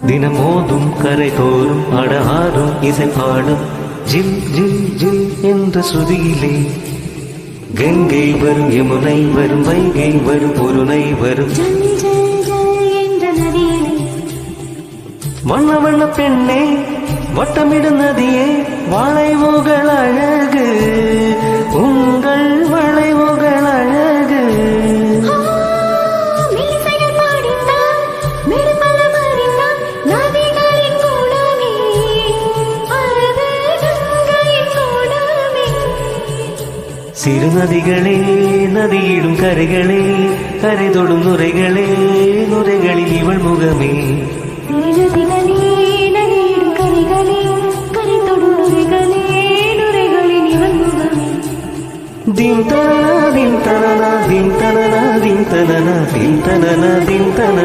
தினமோதும் கரை தோறும் அடஆறும் இசை பாடும் ஜில் ஜில் ஜில் என்ற சுதியிலே கங்கை வரும் யமுனை வரும் வைகை வரும் பொருணை வரும் வண்ண வண்ண பெண்ணே வட்டமிடும் நதியே வளைவுகள் அழகு உங்கள் வளைவுகள் அழகு சிறு நதிகளே நதியிடும் கரைகளே கரை தொடும் நுரைகளே நுரைகளில் இவள் முகமே திம் தனனா திம் தனனா திம் தனனா திம் தனனா திம் தனனா திம் தனனா